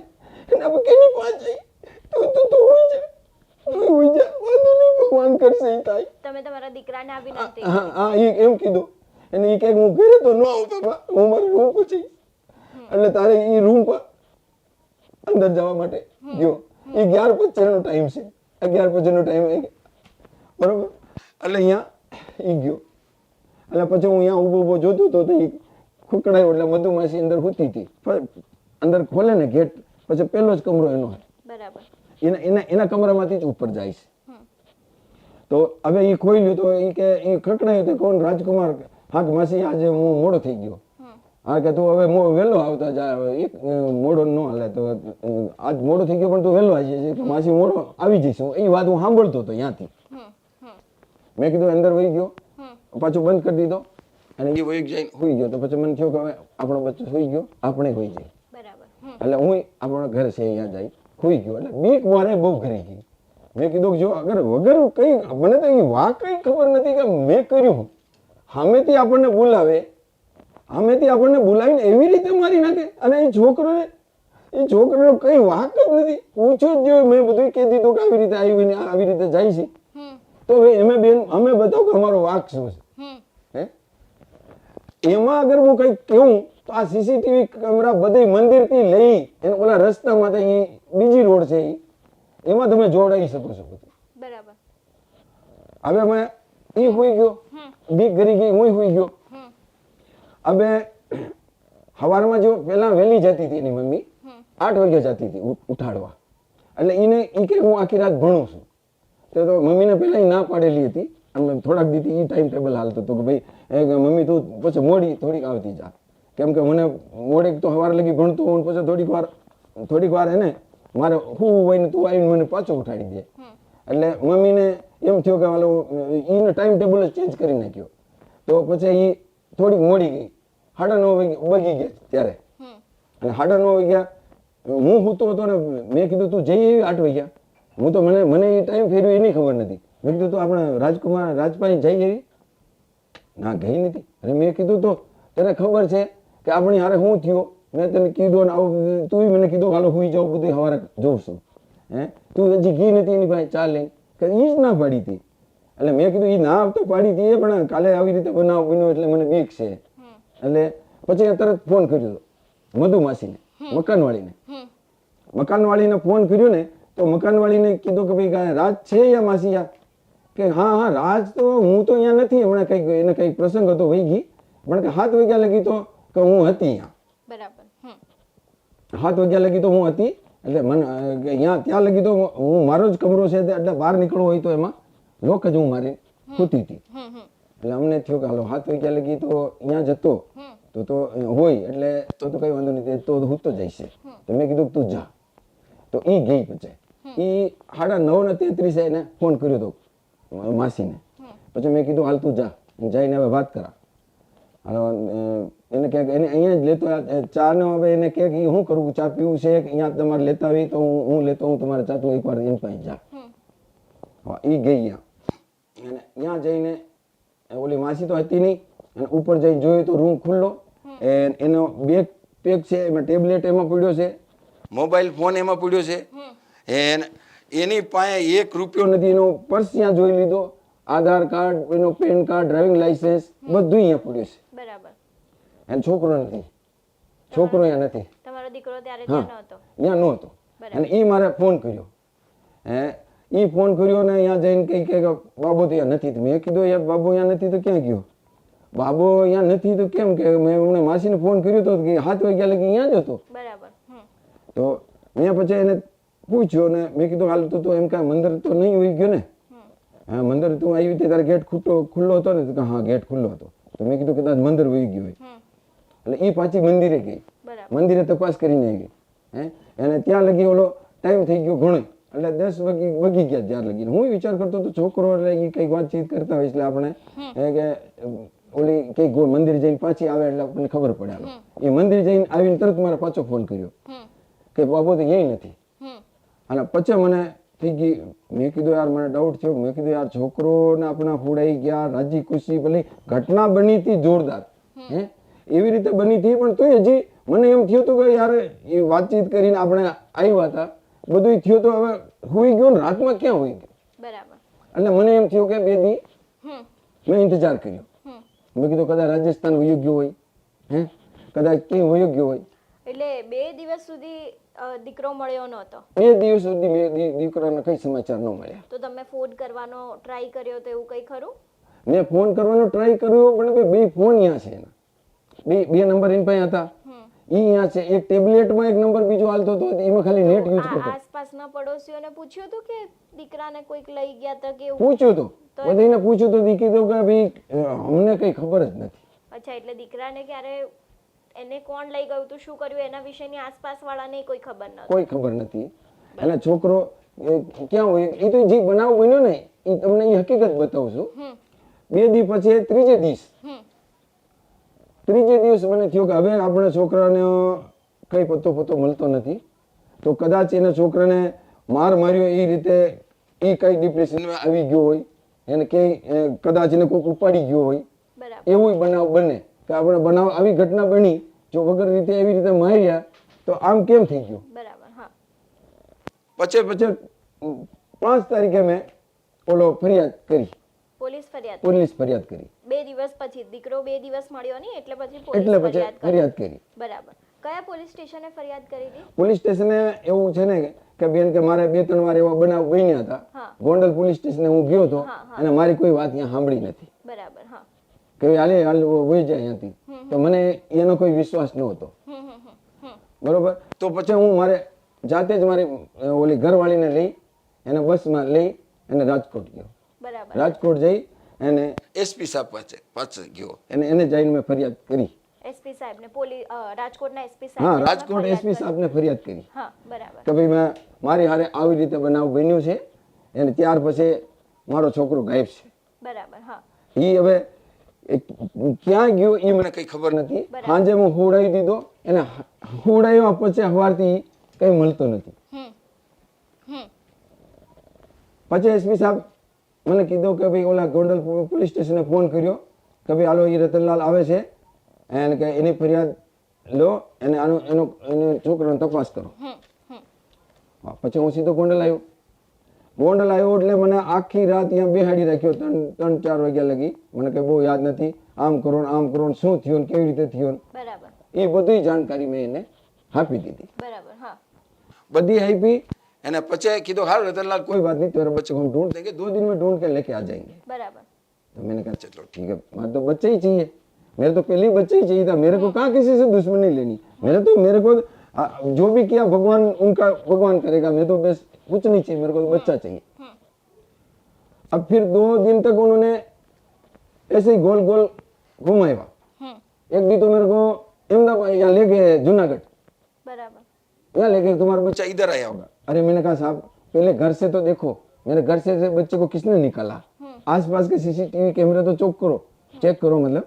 છે, અને આપણે કેની પાસે જઈ? તું હોઈ જા, વાંધો નહીં, ભગવાન કરશે એ થાય. તમે તમારા દીકરાને આ વિનંતી? હા, એમ કીધું. અને એ કહે હું ઘરે તો ન આવું બાપા, હું મારી રૂમ પર જઈશ. એટલે તારે એ રૂમ પર અંદર જવા માટે ગયો. એ 11:25 નો ટાઈમ છે. 11 પછીનો ટાઈમ આવી ગયો બરોબર. એટલે અહીંયા ઈ ગયો એટલે પછી હું અહીંયા ઊભો જોતો હતો તો એ ખુકડાયો એટલે મધુમાસી અંદર સૂતી હતી. અંદર ખોલે ને ગેટ પછી પહેલો જ કમરો એનો બરાબર. એના કમરામાંથી જ ઉપર જાય છે. તો હવે એ ખોલ્યું તો એ કે એ ખકડાયું તો કોણ રાજકુમાર હા કે માસી આજે હું મોડો થઈ ગયો. હા કે તું હવે વહેલો આવતા જા એક મોડો ન હાલે તો આજ મોડો થઈ ગયો પણ તું વહેલો આવી જશે માસી મોડો આવી જઈશ. એ વાત હું સાંભળતો હતો ત્યાંથી. મેં કીધું અંદર વહી ગયો પાછું બંધ કરી દીધો અને એ વહી જઈને સુઈ ગયો. તો પછી મને થયું કે હવે આપણો બચ્ચો સુઈ ગયો આપણે હોઈ જાય એટલે હું આપણા ઘર છે અહીંયા જાય સુઈ ગયો. એટલે બીક મારે બહુ કરી ગઈ. મેં કીધું જો અગર વગર કઈ મને તો એ વાત કઈ ખબર નથી કે મેં કર્યું. સામેથી આપણને બોલાવે સામેથી આપણને બોલાવીને એવી રીતે મારી નાખે અને એ છોકરોને કઈ વાક જ નથી પૂછ્યું જ જો મેં બધું કહી દીધું કે આવી રીતે આવીને આવી રીતે જાય છે. તો હવે અમે બતાવો કે અમારો વાક શું છે. એમાં અગર હું કઈ કહું તો આ સીસીટીવી કેમેરા બધી મંદિરથી લઈ એને ઓલા રસ્તામાં બીજી રોડ છે એમાં તમે જોડાઈ શકો છો. બરાબર. હવે મેં એ હોઈ ગયો બીક કરી ગઈ હું હોઈ ગયો. હવે સવારમાં જો પેલા વહેલી જતી હતી એની મમ્મી 8 વાગે જતી હતી ઉઠાડવા. એટલે એને એ કે હું આખી રાત ભણું છું. તો મમ્મીને પહેલા ના પાડેલી હતી અને થોડાક દીધી એ ટાઈમ ટેબલ હાલતો હતો કે ભાઈ મમ્મી તું પછી મોડી થોડીક આવતી જા કેમ કે મને મોડેક તો સવારે લગી ભણતો હોઉં પછી થોડીક વાર એને મારે હું હોય ને તું આવીને મને પાછો ઉઠાડી દે. એટલે મમ્મીને એમ થયું કે હાલો એનો ટાઈમ ટેબલ જ ચેન્જ કરી નાખ્યો. તો પછી એ થોડીક મોડી ગઈ 9:30 વાગી ગયા ત્યારે અને 9:30 વાગ્યા હું સૂતો હતો ને મેં કીધું તું જઈ એવી 8 વાગ્યા હું તો મને એ ટાઈમ ફેરવી એની ખબર નથી. મેં કીધું તું આપણે રાજપાઈ જઈ એવી ના ગઈ નથી. અરે મેં કીધું તો તને ખબર છે કે આપણી હારે શું થયું મેં તને કીધું ને આવું તું મને કીધું હાલો હુઈ જાઉં બધું સવારે જોઉં છું તું હજી ગઈ નથી એની પાસે ચા લઈને કે એ જ ના પાડી હતી. એટલે મેં કીધું એ ના તો પાડી હતી પણ કાલે આવી રીતે બનાવ બન્યો એટલે મને બીક છે. એટલે પછી તરત ફોન કર્યો મધુમાસીને મકાનવાળીને ફોન કર્યો ને તો મકાનવાળીને કીધું કે ભાઈ રાજ છે યા માસી યા કે હા રાજ તો હું તો અહીંયા નથી હમણાં કંઈક એને કંઈક પ્રસંગ હતો વહી ગઈ પણ કે 7 વાગ્યા લગી તો કે હું હતી અહીંયા. બરાબર. 7 વાગ્યા લગી તો હું હતી એટલે મને અહીંયા ત્યાં લગી તો હું મારો જ કમરો છે એટલે બહાર નીકળવો હોય તો એમાં લોક જ હું મારી સૂતી હતી. એટલે અમને થયું કે હાલો 7 વાગ્યા લગી તો અહીંયા જતો તો હોય એટલે તો કઈ વાંધો નથી તો હું તો જઈશ. તો મેં કીધું તું જા. તો એ ગઈ પછી એ 9:33 એને ફોન કર્યો હતો માસીને. પછી મેં કીધું હાલ તું જા જઈને હવે વાત કરા. એને ક્યાંક એને અહીંયા જ લેતો ચા નો હવે એને કે શું કરવું ચા પીવું છે કે અહીંયા તમારે લેતા આવી તો હું લેતો હું તમારે ચા તું એકવાર એની પાસે જા. એ ગઈ અને ત્યાં જઈને ઓલી માસી તો હતી નહીં અને ઉપર જઈને જોયું તો રૂમ ખુલ્લો એનો બેગ પેક છે એમાં ટેબ્લેટ એમાં પડ્યો છે મોબાઈલ ફોન એમાં પડ્યો છે એની પાસે 1 રૂપિયો નથી. એનો પર્સ ત્યાં જોઈ લીધો આધાર કાર્ડ એનો પેન કાર્ડ ડ્રાઇવિંગ લાયસન્સ બધું અહીંયા પડ્યું છે. બરાબર. અને છોકરો નથી અહીંયા નથી. તમારો દીકરો ત્યારે ત્યાં નહોતો. ત્યાં નહોતો અને એ મારે ફોન કર્યો એ ફોન કર્યો ને અહીંયા જઈને કઈ કે બાબો તો અહીંયા નથી. મેં કીધું યાર બાબો અહીંયા નથી તો ક્યાં ગયો બાબો અહીંયા નથી તો કેમ કે મેં હમણાં માસીને ફોન કર્યો હતો કે 7 વાગ્યા લગી અહીંયા જ હતો. બરાબર. તો મેં પછી એને પૂછ્યો ને મેં કીધું હાલ તું તો એમ કાંઈ મંદિર તો નહીં હોઈ ગયો ને હા મંદિર તું આવી રીતે તારે ગેટ ખુલ્લો હતો ને તો હા ગેટ ખુલ્લો હતો. તો મેં કીધું કદાચ મંદિર વહી ગયું હોય એટલે એ પાછી મંદિરે ગઈ મંદિરે તપાસ કરીને આવી ગઈ એને ત્યાં લગી ઓલો ટાઈમ થઈ ગયો ઘણો એટલે 10 વાગી ગયા ત્યાર લગી. હું વિચાર કરતો તો છોકરો એટલે એ કંઈક વાતચીત કરતા હોય એટલે આપણે કે ઓલી કઈક મંદિર જઈને પાછી આવે એટલે આપણને ખબર પડે. એ મંદિર જઈને આવીને તરત મારે પાછો ફોન કર્યો કે બાબુ તો એ નથી. અને પછી મને થઈ ગઈ મેં કીધું યાર મને ડાઉટ થયો. મેં કીધું યાર છોકરોને આપણા ફોડાઈ ગયા રાજી ખુશી ભલે ઘટના બની હતી જોરદાર એવી રીતે બની હતી પણ તોય હજી મને એમ થયું હતું કે યાર એ વાતચીત કરીને આપણે આવ્યા હતા બધું થયું તો હવે હોઈ ગયો ને રાતમાં ક્યાં હોઈ ગયો. બરાબર. એટલે મને એમ થયું કે 2 દી મેં ઇંતજાર કર્યો. મેં કીધું કદાચ રાજસ્થાન વયો ગયો હોય કદાચ ક્યાંય વયો ગયો હોય એટલે 2 દિવસ સુધી દીકરો મળ્યો નહોતો. 2 દિવસ સુધી દીકરાના કઈ સમાચાર ન મળ્યા. તો તમે ફોન કરવાનો ટ્રાય કર્યો તો એવું કંઈ ખરું? મેં ફોન કરવાનો ટ્રાય કર્યો પણ બે ફોન અહીંયા છે એના. બે નંબર એની પાસે હતા. ઈ અહીંયા છે. એક ટેબ્લેટમાં એક નંબર બીજો હાલતો હતો, એમાં ખાલી નેટ યુઝ કરતો. આસપાસના પડોશીઓને પૂછ્યું હતું કે દીકરાને કોઈક લઈ ગયા હતા કે એવું? પૂછ્યું તો બધાને પૂછ્યું તો કીધું કે ભાઈ અમને કઈ ખબર જ નથી. અચ્છા, એટલે દીકરાને ક્યારે એને કોણ લઈ ગયું હતું, શું કર્યું એના વિશેની આસપાસ વાળાને કોઈ ખબર નથી? કોઈ ખબર નથી. અને છોકરો ક્યાં હોય એ તો જે બનાવ બન્યો ને એ તમને એ હકીકત બતાવું છું. 2 દિવસ પછી ત્રીજે દિવસ મને થયું કે હવે આપણા છોકરાને કઈ પત્તો મળતો નથી. તો કદાચ એના છોકરાને માર્યો એ રીતે એ કઈ ડિપ્રેશનમાં આવી ગયો હોય, એને ક્યાંય કદાચ એને કોઈ ઉપાડી ગયો હોય, બરાબર. એવું બનાવ બને કે આપણે બનાવ આવી ઘટના બની, જો વગર રીતે એવી રીતે માર્યા તો આમ કેમ થઈ ગયું. બરાબર. હા. પછી 5 તારીખે મેં ફરિયાદ કરી, પોલીસ ફરિયાદ કરી. 2 દિવસ પછી દીકરો 2 દિવસ મળ્યો નહીં એટલે પછી એટલે પોલીસ પછી ફરિયાદ કરી. બરાબર. કયા પોલીસ સ્ટેશને ફરિયાદ કરી હતી? પોલીસ સ્ટેશને એવું છે ને કે બેન કે મારે 2-3 વાર એવા બનાવ બન્યા હતા. ગોંડલ પોલીસ સ્ટેશને હું ગયો હતો અને મારી કોઈ વાત ત્યાં સાંભળી નથી. બરાબર. હા. કે હાલ વહી જાય અહીંયાથી. તો મને એનો કોઈ વિશ્વાસ નહોતો. બરોબર. તો પછી હું મારે જાતે જ મારી ઓલી ઘરવાળીને લઈ એને બસમાં લઈ એને રાજકોટ ગયો. બરાબર. રાજકોટ જઈ અને એસપી સાહેબ પાસે ગયો. એને જઈને મેં ફરિયાદ કરી. એસપી સાહેબને રાજકોટના એસપી હા, સાહેબ રાજકોટ એસપી સાહેબને ફરિયાદ કરી હા. બરાબર. કે ભાઈ મારી હારે આવી રીતે બનાવ બન્યો છે અને ત્યાર પછી મારો છોકરો ગાયબ છે. બરાબર. હા. એ હવે ક્યાં ગયો એ મને કઈ ખબર નથી. સાંજે હું હુવડાવી દીધો, એને હુવડાવ્યા પછી સવારથી કઈ મળતો નથી. પછી એસપી સાહેબ મને કીધું કે ભાઈ ઓલા ગોંડલ પોલીસ સ્ટેશને ફોન કર્યો કે ભાઈ હાલો એ રતનલાલ આવે છે અને કે એની ફરિયાદ લો અને એનો છોકરાનો તપાસ કરો. પછી હું સીધો ગોંડલ આવ્યો એટલે મને આખી રાત અહીંયા બેહાડી રાખ્યો 3-4 વાગ્યા લગી. મને કઈ બહુ યાદ નથી, આમ કરો શું થયું કેવી રીતે થયું બરાબર. એ બધી જાણકારી મેં એને આપી દીધી. બરાબર. હા. બધી આપી. એને પછી કીધું હાલ રતનલાલ कोई बात नहीं, तेरे बच्चे को हम ढूंढ देंगे, 2 दिन में ढूंढ के लेके आ जाएंगे. बराबर. तो मैंने कहा चलो ठीक है, मुझे तो बच्चे ही चाहिए, मेरे तो पहले बच्चे ही चाहिए था, मेरे को कहाँ किसी से दुश्मनी लेनी. मेरे को जो भी किया भगवान करेगा, मैं तो बस कुछ नहीं चाहिए, मेरे को तो बच्चा चाहिए. अब फिर 2 दिन तक उन्होंने ऐसे ही गोल गोल घुमाया. एक दिन तो मेरे को अहमदाबाद यहाँ ले गए जूनागढ़. बराबर. यहाँ ले गए तुम्हारा बच्चा इधर आया होगा. अरे मैंने कहा साहब पहले घर से तो देखो, मेरे घर से बच्चे को किसने निकाला, आसपास के सीसीटीवी कैमरे तो चेक करो मतलब,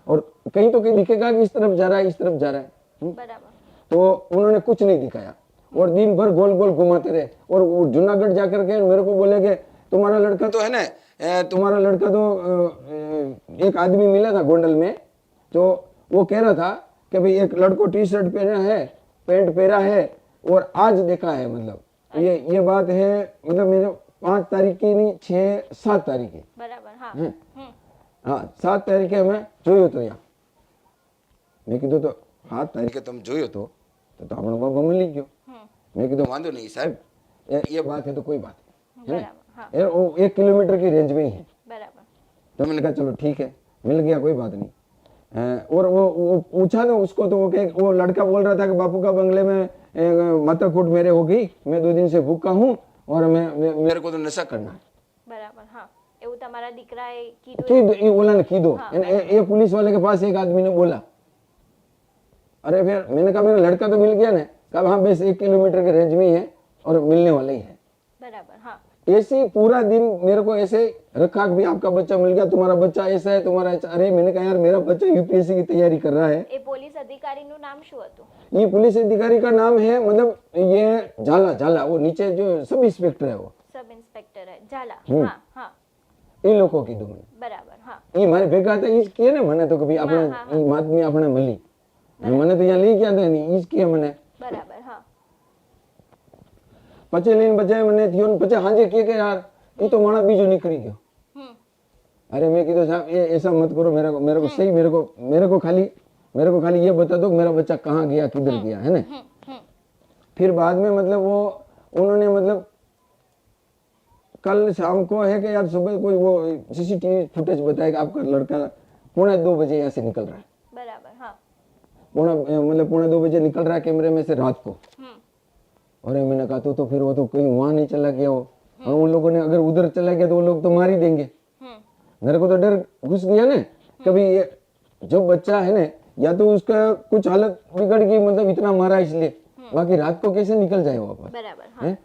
और कहीं तो कहीं दिखेगा कि इस तरफ जा रहा है, इस तरफ जा रहा है. बराबर. तो उन्होंने कुछ नहीं दिखाया और दिन भर गोल गोल घुमाते रहे. और वो जूनागढ़ जाकर के मेरे को बोले कि तुम्हारा लड़का तो है ना, तुम्हारा लड़का तो एक आदमी मिला था गोंडल में, तो वो कह रहा था कि भाई एक लड़को टी-शर्ट पहना है, पैंट पहना है और आज देखा है. मतलब ये बात है, मतलब मेरे 5 तारीख की नहीं, 6-7 तारीख की. बराबर. हाँ. हाँ 7 तारीखे અમે જોયો તો અહીંયા. મેં કીધું તો 7 તારીખે તમે જોયો તો આપણો બાબા મળી ગયો. मैं कहा वांधो नहीं साहब, ये बात है तो कोई बात नहीं है हाँ. ना, वो 1 किलोमीटर की रेंज में ही है. बराबर. तो मैंने कहा चलो ठीक है, मिल गया, कोई बात नहीं. और वो पूछा ना उसको, तो वो लड़का बोल रहा था कि बापू का बंगले में माथाकूट मेरे हो गई, मैं 2 दिन से भूखा हूँ और मेरे को तो नशा करना है. बराबर. हाँ. એવું તમારા દીકરાએ કીધું. ये बोला ने कीधो. ये पुलिस वाले के पास एक आदमी ने बोला, अरे फिर मैंने कहा मेरा लड़का तो मिल गया ना. कहा हाँ बस 1 किलोमीटर के रेंज में ही है और मिलने वाला ही है. बराबर. हाँ. ऐसे पूरा दिन मेरे को ऐसे रखा कि आपका बच्चा मिल गया, तुम्हारा बच्चा ऐसा है, तुम्हारा ऐसा. अरे मैंने कहा यार मेरा बच्चा यूपीएससी की तैयारी कर रहा है. એ પોલીસ અધિકારીનું નામ શું હતું? ये पुलिस अधिकारी का नाम है, मतलब ये झाला, वो नीचे जो सब इंस्पेक्टर है, वो સબ ઇન્સ્પેક્ટર ઝાલા. હા. હા. એ લોકો કીધું મને. બરાબર. હા. એ મારી ભેગા હતા, ઈ જ કહે ને મને તો કે ભાઈ આપણે ઈ માતમી આપણે મળી, મને તો અહીંયા લઈ ગયા હતા ને ઈ જ કહે મને. બરાબર. હા. પછી લઈને બચાય મને થયો ને પછી હાજે કહે કે યાર એ તો માણસ બીજો નીકળી ગયો. अरे मैं कहा साहब ये ऐसा मत करो, मेरे को सही, मेरे को खाली मेरे को खाली ये बता दो कि मेरा बच्चा कहाँ गया, किधर गया, है ना। फिर बाद में मतलब वो उन्होंने मतलब कल शाम को है कि यार सुबह कोई वो सीसीटीवी फुटेज बताया कि आपका लड़का 1:45 बजे यहाँ से निकल रहा है। बराबर, हाँ। मतलब 1:45 बजे निकल रहा है कैमरे में से रात को। और मैंने कहा तो फिर वो तो कहीं वहां नहीं चला गया हो, और उन लोगों ने अगर उधर चला गया तो वो लोग तो मार ही देंगे। मेरे को तो डर घुस गया ना, कभी ये जो बच्चा है ना, या तो उसका कुछ हालत बिगड़ गई, मतलब इतना मारा इसलिए, बाकी रात को कैसे निकल जाए वापस। बराबर, हाँ। है?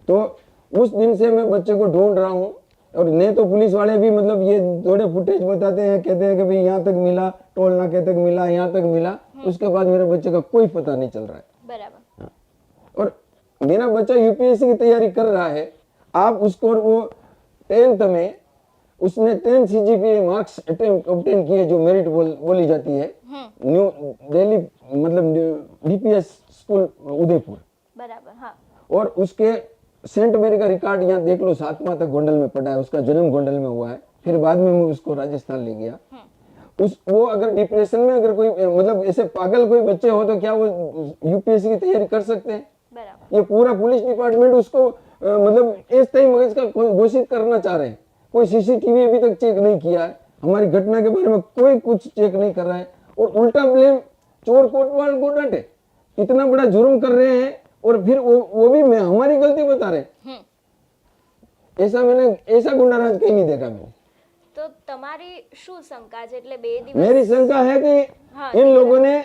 तो उस दिन से मैं बच्चे को ढूंढ रहा हूँ, और नहीं तो पुलिस वाले भी मतलब ये थोड़े फुटेज बताते हैं, कहते हैं कि भाई यहाँ तक मिला, टोल नाके तक मिला, यहाँ तक मिला, उसके बाद मेरे बच्चे का कोई पता नहीं चल रहा है। बराबर। हाँ। और मेरा बच्चा यूपीएससी की तैयारी कर रहा है, आप उसको वो 10th में उसने 10 CGPA मार्क्स ऑब्टेन किए, जो मेरिट बोली जाती है, न्यू दिल्ली मतलब DPS स्कूल उदयपुर। बराबर, हाँ। और उसके सेंट मेरी का रिकॉर्ड यहाँ देख लो, 7वां तक गोंडल में पढ़ा है, उसका जन्म गोंडल में हुआ है। फिर बाद में मैं उसको राजस्थान ले गया। वो अगर डिप्रेशन में अगर कोई मतलब ऐसे पागल कोई बच्चे हो तो क्या वो यूपीएससी की तैयारी कर सकते हैं? बराबर। ये पूरा पुलिस डिपार्टमेंट उसको मतलब इस तरह मगज का घोषित करना चाह रहे हैं। कोई सीसीटीवी अभी तक चेक नहीं किया है, हमारी घटना के बारे में कोई कुछ चेक नहीं कर रहा है, और उल्टा ब्लेम चोर कोतवाल को डांटे। इतना बड़ा जुर्म कर रहे हैं और फिर वो भी मैं हमारी गलती बता रहे हैं। ऐसा गुंडाराज कहीं नहीं देखा मैंने। તો તમારી શું શંકા છે? એટલે 2 દિવસ मेरी शंका है कि हाँ, इन लोगों ने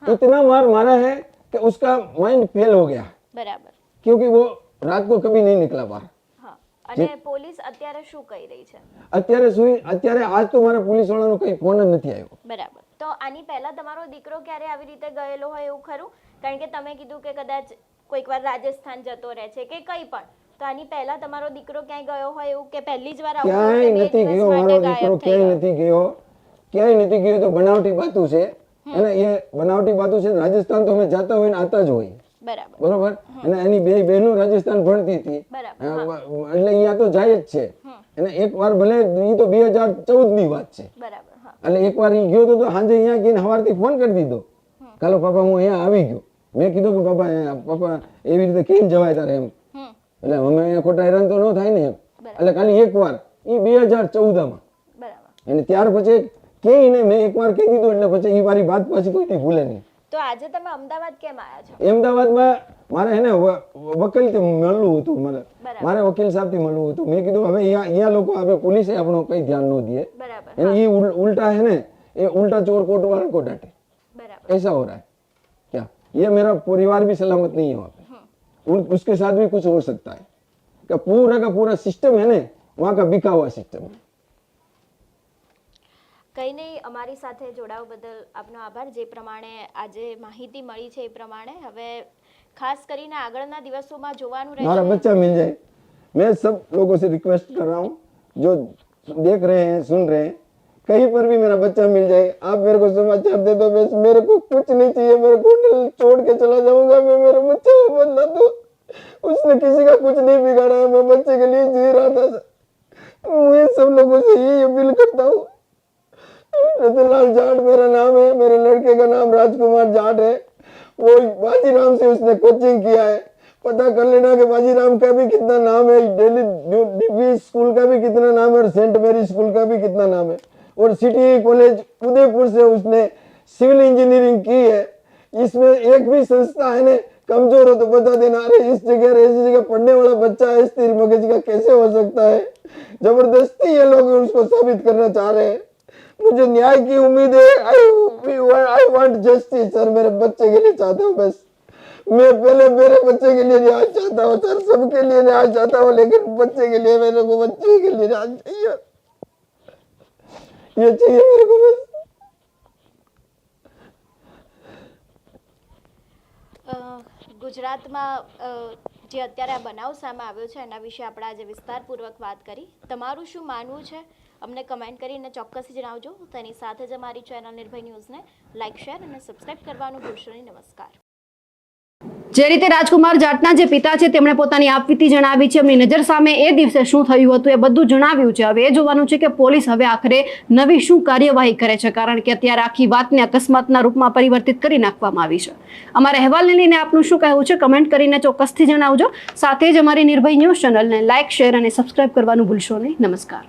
इतना मार मारा है कि उसका माइंड फेल हो गया, બરાબર, क्योंकि वो रात को कभी नहीं निकला बाहर। હા। અને પોલીસ અત્યારે શું કહી રહી છે? અત્યારે આજ તો મારા પોલીસ વાળાનો કઈ ફોન જ નથી આવ્યો। બરાબર। તો આની પહેલા તમારો દીકરો ક્યારે આવી રીતે ગયેલો હોય એવું ખરું? કારણ કે તમે કીધું કે કદાચ કોઈક વાર રાજસ્થાન જતો રહે છે કે કંઈ પણ, તો આની પહેલા તમારો દીકરો ક્યાંય ગયો હોય એવું, કે પહેલી જ વાર આવું ક્યાંય થયું કે 2 નથી દિવસ ગયો માટે મારો દીકરો, ગાયબ થઈ ક્યાંય ગયો? નથી ગયો તો બનાવટી બાતું છે। અને એ બનાવટી બાતું છે। રાજસ્થાન તો અમે જાતા હોય ને આતા જ હોય, બરાબર, બરોબર। અને એની બે બહેનો રાજસ્થાન ભણતી હતી, બરાબર, એટલે અહીંયા તો જાય જ છે। અને એક વાર ભલે એ તો 2014 ની વાત છે, બરાબર, હા, એટલે એક વાર ગયો તો સાંજે અહીંયા ગઈને સવારથી ફોન કરી દીધો, કાલો પાપા હું અહીંયા આવી ગયો। મેં કીધું કે પાપા એવી રીતે કેમ જવાય તારે એમ, એટલે અમે અહીંયા ખોટા હેરાન તો ન થાય ને એમ। એટલે ખાલી એક વાર એ 2014 માં, બરાબર। અને ત્યાર પછી કે નહીં, મેં એક વાર કહી દીધું એટલે પછી એ મારી વાત પછી કોઈ ભૂલે નહીં। તો આજે તમે અમદાવાદ કેમ આવ્યા છો? અમદાવાદમાં મારે હે ને વકીલથી મળવું હતું, બરાબર, મારે વકીલ સાહેબથી મળવું હતું। મેં કીધું હવે અહીંયા લોકો આપણે પોલીસે આપણો કઈ ધ્યાન ન દિए, બરાબર, ये उल्टा है ना, ये उल्टा चोर कोतवाल को डांटे, બરાબર, ऐसा हो रहा है क्या? ये मेरा परिवार भी सलामत नहीं है वहाँ पे, उसके साथ भी कुछ हो सकता है। कि पूरा का पूरा सिस्टम है ना वहाँ का बिका हुआ सिस्टम है। કંઈ નહીં, અમારી સાથે જોડાવા બદલ આપનો આભાર। જે પ્રમાણે આજે માહિતી મળી છે એ પ્રમાણે હવે ખાસ કરીને આગળના દિવસોમાં જોવાનું हमारा રહેશે। बच्चा मिल जाए। मैं सब लोगों से रिक्वेस्ट कर रहा हूँ, जो देख रहे हैं सुन रहे हैं, कहीं पर भी मेरा बच्चा मिल जाए, आप मेरे को समाचार दे दो, बस मेरे को कुछ नहीं चाहिए, मेरे को छोड़ के चला जाऊंगा, मैं मेरे बच्चे को बदला दो। उसने किसी का कुछ नहीं बिगाड़ा है, मैं बच्चे के लिए जी रहा था। मैं सब लोगों से यही अपील करता हूँ। रतनलाल जाट मेरा नाम है, मेरे लड़के का नाम राजकुमार जाट है, वो बाजीराम से उसने कोचिंग किया है। पता कर लेना कि बाजीराम का भी कितना नाम है, दिल्ली डीपी स्कूल का भी कितना नाम है, और सेंट मेरी स्कूल का भी कितना नाम है, और सिटी कॉलेज उदयपुर से उसने सिविल इंजीनियरिंग की है। इसमें एक भी संस्था है ना कमजोर हो तो बता देना। अरे इस जगह ऐसी जगह पढ़ने वाला बच्चा है, स्थिर मगज का कैसे हो सकता है? जबरदस्ती ये लोग उसको साबित करना चाह रहे हैं। मुझे न्याय की उम्मीद है। आई वांट जस्टिस सर, मेरे बच्चे के लिए चाहता हूँ बस। मैं पहले मेरे बच्चे के लिए न्याय चाहता हूँ सर, सबके लिए न्याय चाहता हूँ, लेकिन बच्चे के लिए मेरे को बच्चे के लिए न्याय चाहिए, ये चाहिए मेरे को बस। ગુજરાતમાં જે અત્યારે આ બનાવ સામે આવ્યો છે એના વિશે આપણે આજે વિસ્તારપૂર્વક વાત કરી। તમારું શું માનવું છે અમને કમેન્ટ કરીને ચોક્કસથી જણાવજો। તેની સાથે જ અમારી ચેનલ નિર્ભય ન્યૂઝને લાઇક, શેર અને સબસ્ક્રાઇબ કરવાનું ભૂલશો નહીં। નમસ્કાર। જે રીતે રાજકુમાર જાટના જે પિતા છે તેમણે પોતાની આપવીતી જણાવી છે, એમની નજર સામે એ દિવસે શું થયું હતું એ બધું જણાવ્યું છે. હવે એ જોવાનું છે કે પોલીસ હવે આખરે નવી શું કાર્યવાહી કરે છે, કારણ કે અત્યારે આખી વાતને અકસ્માતના રૂપમાં પરિવર્તિત કરી નાખવામાં આવી છે. અમારા અહેવાલને લઈને આપનું શું કહેવું છે કમેન્ટ કરીને ચોક્કસથી જણાવજો. સાથે જ અમારી નિર્ભય ન્યૂઝ ચેનલને લાઇક, શેર અને સબસ્ક્રાઇબ કરવાનું ભૂલશો નહીં. નમસ્કાર.